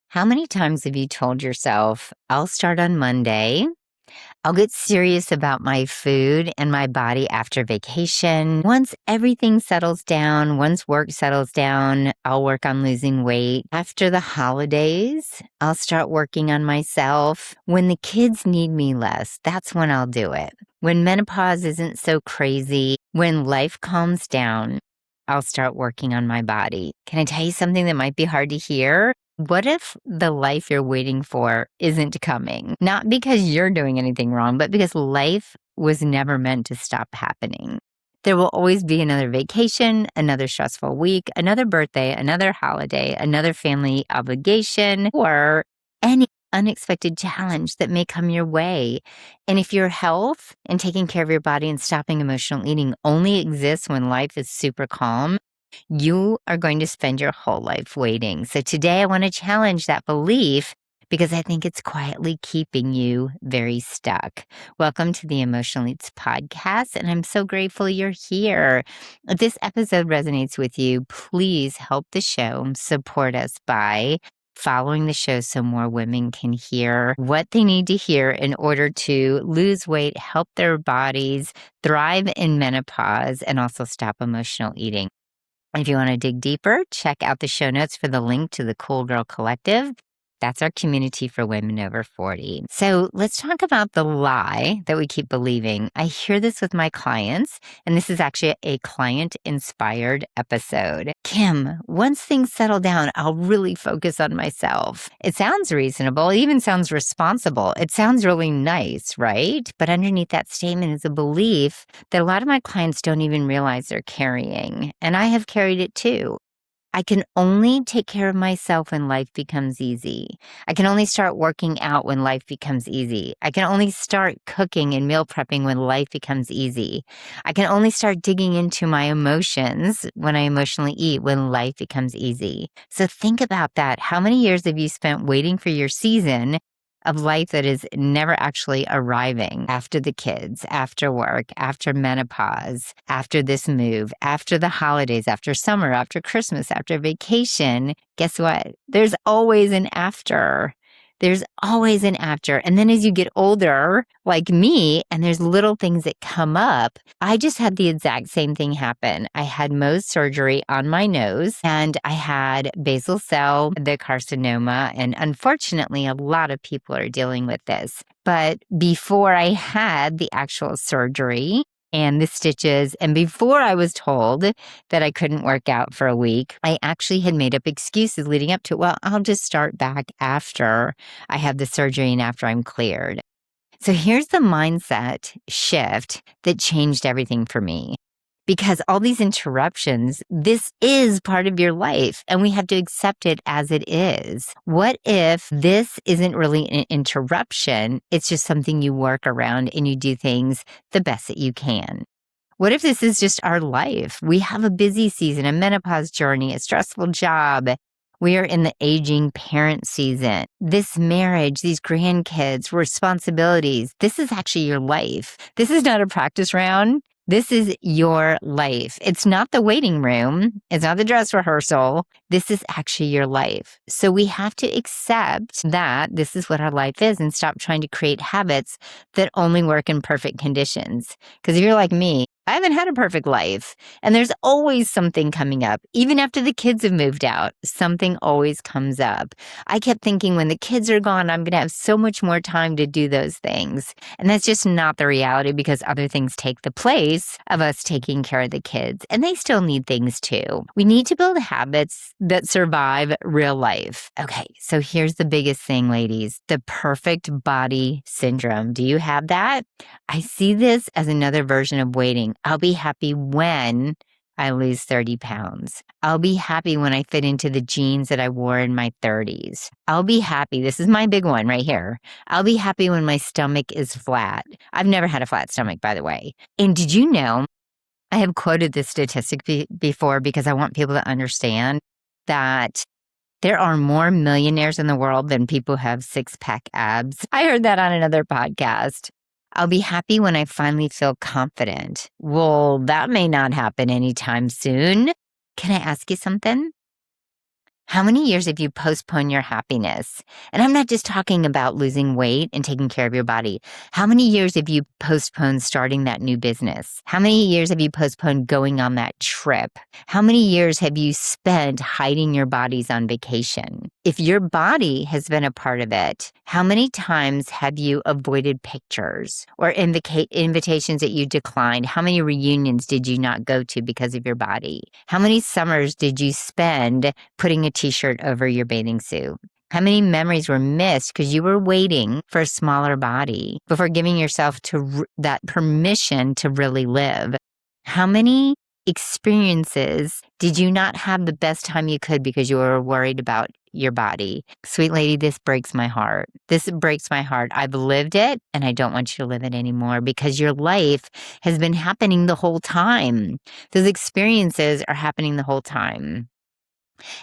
How many times have you told yourself, I'll start on Monday? I'll get serious about my food and my body after vacation. Once everything settles down, once work settles down, I'll work on losing weight. After the holidays, I'll start working on myself. When the kids need me less, that's when I'll do it. When menopause isn't so crazy, when life calms down, I'll start working on my body. Can I tell you something that might be hard to hear? What if the life you're waiting for isn't coming? Not because you're doing anything wrong, but because life was never meant to stop happening. There will always be another vacation, another stressful week, another birthday, another holiday, another family obligation, or any unexpected challenge that may come your way. And if your health and taking care of your body and stopping emotional eating only exists when life is super calm, you are going to spend your whole life waiting. So today I want to challenge that belief because I think it's quietly keeping you very stuck. Welcome to the Emotional Eats podcast, and I'm so grateful you're here. If this episode resonates with you, please help the show support us by following the show so more women can hear what they need to hear in order to lose weight, help their bodies thrive in menopause, and also stop emotional eating. If you want to dig deeper, check out the show notes for the link to the Cool Girl Collective. That's our community for women over 40. So let's talk about the lie that we keep believing. I hear this with my clients, and this is actually a client-inspired episode. Kim, once things settle down, I'll really focus on myself. It sounds reasonable. It even sounds responsible. It sounds really nice, right? But underneath that statement is a belief that a lot of my clients don't even realize they're carrying. And I have carried it too. I can only take care of myself when life becomes easy. I can only start working out when life becomes easy. I can only start cooking and meal prepping when life becomes easy. I can only start digging into my emotions when I emotionally eat when life becomes easy. So think about that. How many years have you spent waiting for your season of life that is never actually arriving after the kids, after work, after menopause, after this move, after the holidays, after summer, after Christmas, after vacation? Guess what? There's always an after. There's always an after. And then as you get older, like me, and there's little things that come up, I just had the exact same thing happen. I had Mohs surgery on my nose, and I had basal cell, the carcinoma, and unfortunately, a lot of people are dealing with this. But before I had the actual surgery, and the stitches. And before I was told that I couldn't work out for a week, I actually had made up excuses leading up to it. Well, I'll just start back after I have the surgery and after I'm cleared. So here's the mindset shift that changed everything for me. Because all these interruptions, this is part of your life, and we have to accept it as it is. What if this isn't really an interruption? It's just something you work around and you do things the best that you can. What if this is just our life? We have a busy season, a menopause journey, a stressful job. We are in the aging parent season. This marriage, these grandkids, responsibilities, this is actually your life. This is not a practice round. This is your life. It's not the waiting room. It's not the dress rehearsal. This is actually your life. So we have to accept that this is what our life is and stop trying to create habits that only work in perfect conditions. Because if you're like me, I haven't had a perfect life. And there's always something coming up. Even after the kids have moved out, something always comes up. I kept thinking when the kids are gone, I'm going to have so much more time to do those things. And that's just not the reality because other things take the place of us taking care of the kids. And they still need things too. We need to build habits that survive real life. Okay, so here's the biggest thing, ladies, the perfect body syndrome. Do you have that? I see this as another version of waiting. I'll be happy when I lose 30 pounds. I'll be happy when I fit into the jeans that I wore in my 30s. I'll be happy. This is my big one right here. I'll be happy when my stomach is flat. I've never had a flat stomach, by the way. And did you know, I have quoted this statistic before because I want people to understand that there are more millionaires in the world than people who have six-pack abs. I heard that on another podcast. I'll be happy when I finally feel confident. Well, that may not happen anytime soon. Can I ask you something? How many years have you postponed your happiness? And I'm not just talking about losing weight and taking care of your body. How many years have you postponed starting that new business? How many years have you postponed going on that trip? How many years have you spent hiding your bodies on vacation? If your body has been a part of it, how many times have you avoided pictures or invitations that you declined? How many reunions did you not go to because of your body? How many summers did you spend putting a t-shirt over your bathing suit? How many memories were missed because you were waiting for a smaller body before giving yourself that permission to really live? How many experiences did you not have the best time you could because you were worried about your body? Sweet lady, this breaks my heart. This breaks my heart. I've lived it and I don't want you to live it anymore because your life has been happening the whole time. Those experiences are happening the whole time.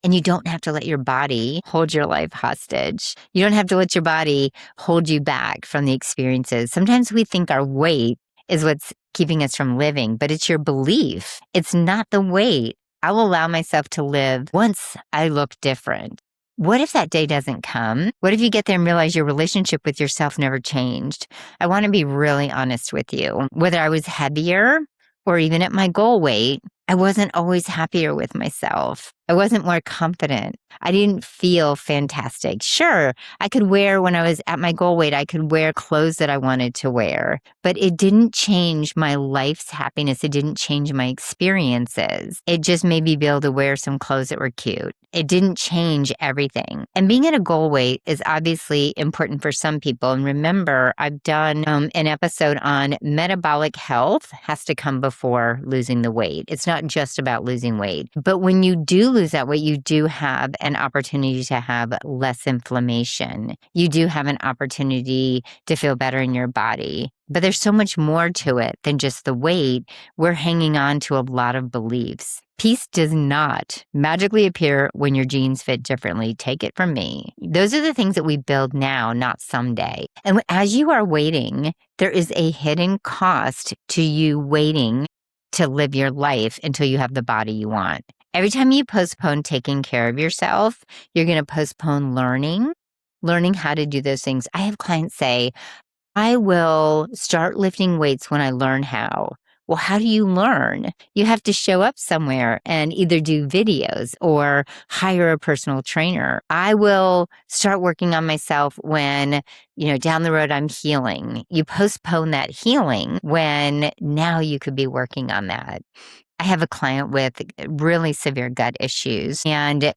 And you don't have to let your body hold your life hostage. You don't have to let your body hold you back from the experiences. Sometimes we think our weight is what's keeping us from living, but it's your belief. It's not the weight. I will allow myself to live once I look different. What if that day doesn't come? What if you get there and realize your relationship with yourself never changed? I want to be really honest with you. Whether I was heavier or even at my goal weight, I wasn't always happier with myself. I wasn't more confident. I didn't feel fantastic. Sure, I could wear when I was at my goal weight, I could wear clothes that I wanted to wear, but it didn't change my life's happiness. It didn't change my experiences. It just made me be able to wear some clothes that were cute. It didn't change everything. And being at a goal weight is obviously important for some people. And remember, I've done an episode on metabolic health has to come before losing the weight. It's not just about losing weight. But when you do lose that weight, you do have an opportunity to have less inflammation. You do have an opportunity to feel better in your body. But there's so much more to it than just the weight. We're hanging on to a lot of beliefs. Peace does not magically appear when your jeans fit differently. Take it from me. Those are the things that we build now, not someday. And as you are waiting, there is a hidden cost to you waiting to live your life until you have the body you want. Every time you postpone taking care of yourself, you're going to postpone learning how to do those things. I have clients say, I will start lifting weights when I learn how. Well, how do you learn? You have to show up somewhere and either do videos or hire a personal trainer. I will start working on myself when, down the road I'm healing. You postpone that healing when now you could be working on that. I have a client with really severe gut issues and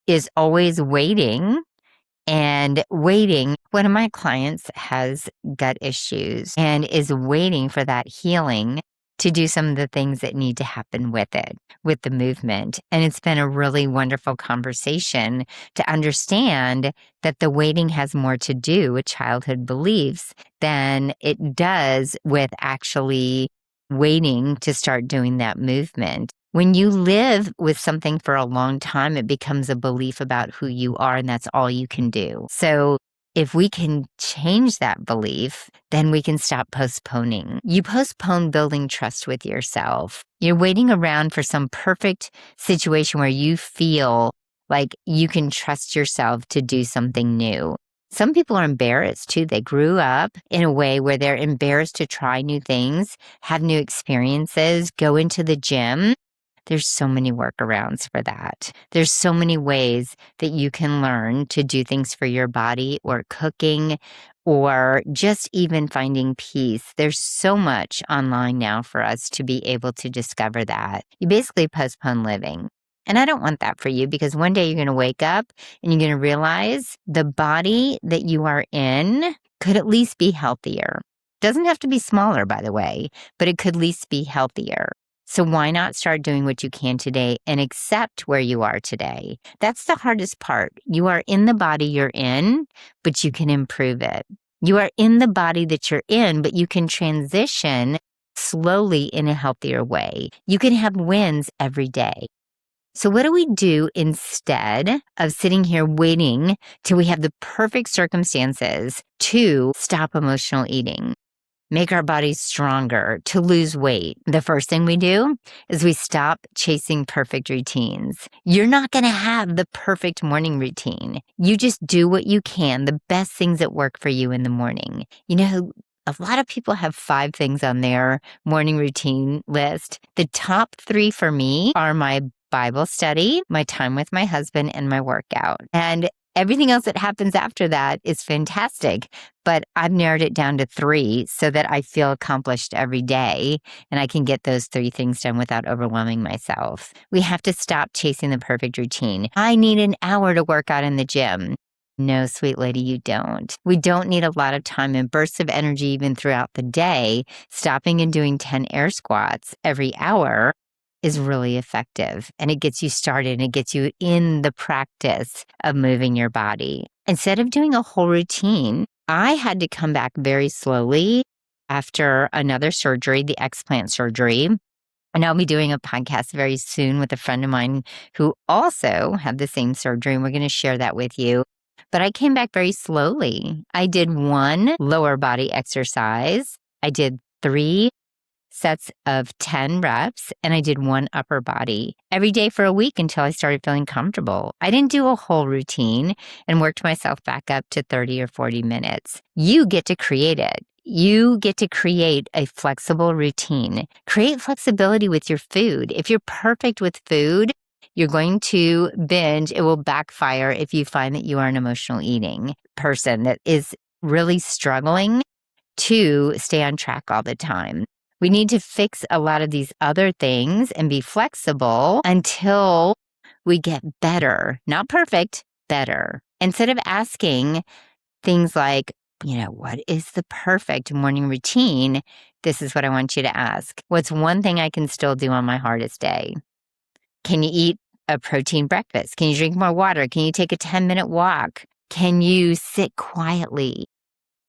is always waiting. One of my clients has gut issues and is waiting for that healing to do some of the things that need to happen with it, with the movement. And it's been a really wonderful conversation to understand that the waiting has more to do with childhood beliefs than it does with actually waiting to start doing that movement. When you live with something for a long time, it becomes a belief about who you are, and that's all you can do. So if we can change that belief, then we can stop postponing. You postpone building trust with yourself. You're waiting around for some perfect situation where you feel like you can trust yourself to do something new. Some people are embarrassed too. They grew up in a way where they're embarrassed to try new things, have new experiences, go into the gym. There's so many workarounds for that. There's so many ways that you can learn to do things for your body or cooking or just even finding peace. There's so much online now for us to be able to discover that. You basically postpone living. And I don't want that for you because one day you're going to wake up and you're going to realize the body that you are in could at least be healthier. Doesn't have to be smaller, by the way, but it could at least be healthier. So why not start doing what you can today and accept where you are today? That's the hardest part. You are in the body you're in, but you can improve it. You are in the body that you're in, but you can transition slowly in a healthier way. You can have wins every day. So what do we do instead of sitting here waiting till we have the perfect circumstances to stop emotional eating? make our bodies stronger, to lose weight, the first thing we do is we stop chasing perfect routines. You're not going to have the perfect morning routine. You just do what you can, the best things that work for you in the morning. A lot of people have 5 things on their morning routine list. The top 3 for me are my Bible study, my time with my husband, and my workout. And everything else that happens after that is fantastic, but I've narrowed it down to 3 so that I feel accomplished every day and I can get those 3 things done without overwhelming myself. We have to stop chasing the perfect routine. I need an hour to work out in the gym. No, sweet lady, you don't. We don't need a lot of time and bursts of energy even throughout the day. Stopping and doing 10 air squats every hour is really effective, and it gets you started and it gets you in the practice of moving your body. Instead of doing a whole routine, I had to come back very slowly after another surgery, the explant surgery. And I'll be doing a podcast very soon with a friend of mine who also had the same surgery, and we're going to share that with you. But I came back very slowly. I did 1 lower body exercise. I did 3 sets of 10 reps, and I did 1 upper body every day for a week until I started feeling comfortable. I didn't do a whole routine and worked myself back up to 30 or 40 minutes. You get to create it. You get to create a flexible routine. Create flexibility with your food. If you're perfect with food, you're going to binge. It will backfire if you find that you are an emotional eating person that is really struggling to stay on track all the time. We need to fix a lot of these other things and be flexible until we get better. Not perfect, better. Instead of asking things like, what is the perfect morning routine? This is what I want you to ask. What's one thing I can still do on my hardest day? Can you eat a protein breakfast? Can you drink more water? Can you take a 10-minute walk? Can you sit quietly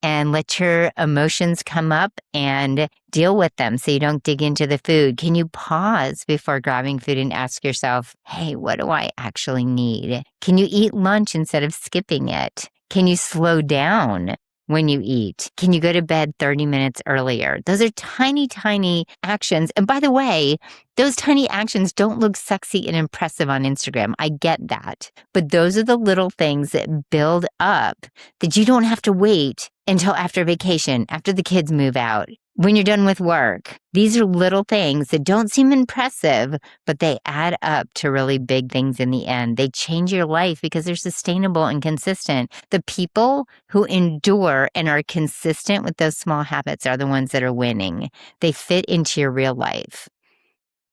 and let your emotions come up and deal with them so you don't dig into the food? Can you pause before grabbing food and ask yourself, hey, what do I actually need? Can you eat lunch instead of skipping it? Can you slow down when you eat? Can you go to bed 30 minutes earlier? Those are tiny, tiny actions. And by the way, those tiny actions don't look sexy and impressive on Instagram. I get that. But those are the little things that build up that you don't have to wait until after vacation, after the kids move out, when you're done with work. These are little things that don't seem impressive, but they add up to really big things in the end. They change your life because they're sustainable and consistent. The people who endure and are consistent with those small habits are the ones that are winning. They fit into your real life.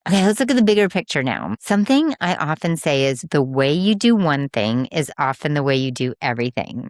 Okay, let's look at the bigger picture now. Something I often say is the way you do one thing is often the way you do everything.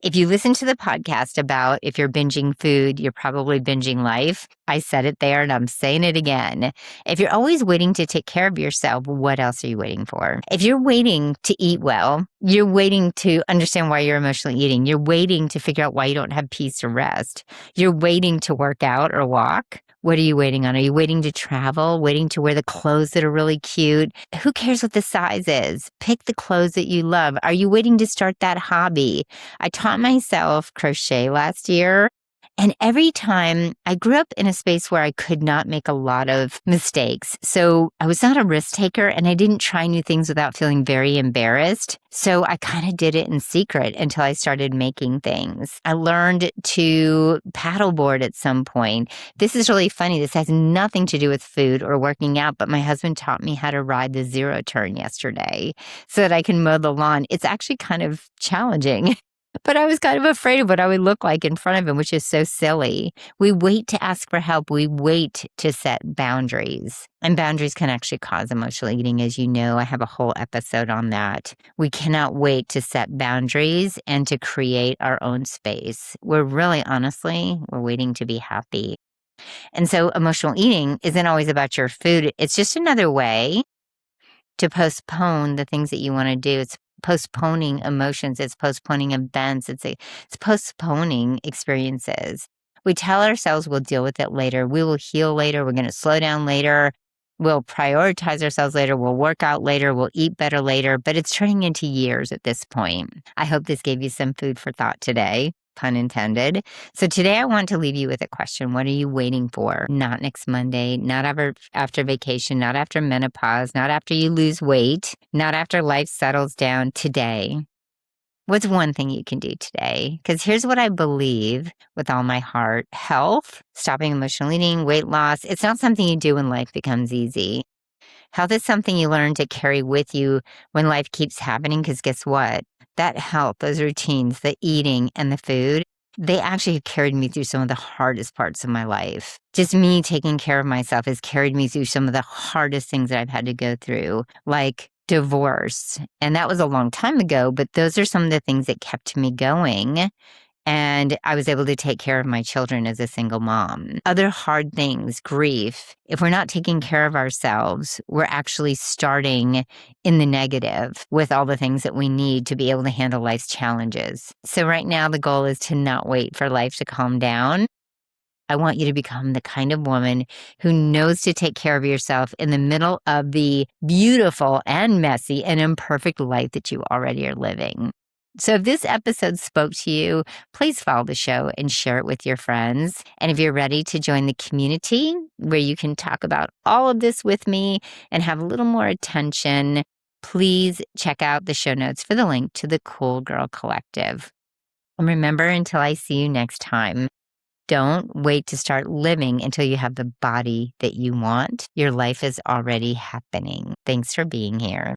If you listen to the podcast about if you're binging food, you're probably binging life. I said it there and I'm saying it again. If you're always waiting to take care of yourself, what else are you waiting for? If you're waiting to eat well, you're waiting to understand why you're emotionally eating. You're waiting to figure out why you don't have peace or rest. You're waiting to work out or walk. What are you waiting on? Are you waiting to travel? Waiting to wear the clothes that are really cute? Who cares what the size is? Pick the clothes that you love. Are you waiting to start that hobby? I taught myself crochet last year. And every time I grew up in a space where I could not make a lot of mistakes. So I was not a risk taker and I didn't try new things without feeling very embarrassed. So I kind of did it in secret until I started making things. I learned to paddleboard at some point. This is really funny. This has nothing to do with food or working out, but my husband taught me how to ride the zero turn yesterday so that I can mow the lawn. It's actually kind of challenging. But I was kind of afraid of what I would look like in front of him, which is so silly. We wait to ask for help. We wait to set boundaries. And boundaries can actually cause emotional eating, as you know. I have a whole episode on that. We cannot wait to set boundaries and to create our own space. We're waiting to be happy. And so emotional eating isn't always about your food. It's just another way to postpone the things that you want to do. It's postponing emotions. It's postponing events. It's postponing experiences. We tell ourselves we'll deal with it later. We will heal later. We're going to slow down later. We'll prioritize ourselves later. We'll work out later. We'll eat better later. But it's turning into years at this point. I hope this gave you some food for thought today. pun intended. So today I want to leave you with a question. What are you waiting for? Not next Monday, not after vacation, not after menopause, not after you lose weight, not after life settles down. Today. What's one thing you can do today? Because here's what I believe with all my heart: health, stopping emotional eating, weight loss. It's not something you do when life becomes easy. Health is something you learn to carry with you when life keeps happening. Because guess what? That health, those routines, the eating and the food, they actually have carried me through some of the hardest parts of my life. Just me taking care of myself has carried me through some of the hardest things that I've had to go through, like divorce. And that was a long time ago, but those are some of the things that kept me going. And I was able to take care of my children as a single mom. Other hard things, grief. If we're not taking care of ourselves, we're actually starting in the negative with all the things that we need to be able to handle life's challenges. So right now, the goal is to not wait for life to calm down. I want you to become the kind of woman who knows to take care of yourself in the middle of the beautiful and messy and imperfect life that you already are living. So if this episode spoke to you, please follow the show and share it with your friends. And if you're ready to join the community where you can talk about all of this with me and have a little more attention, please check out the show notes for the link to the Cool Girl Collective. And remember, until I see you next time, don't wait to start living until you have the body that you want. Your life is already happening. Thanks for being here.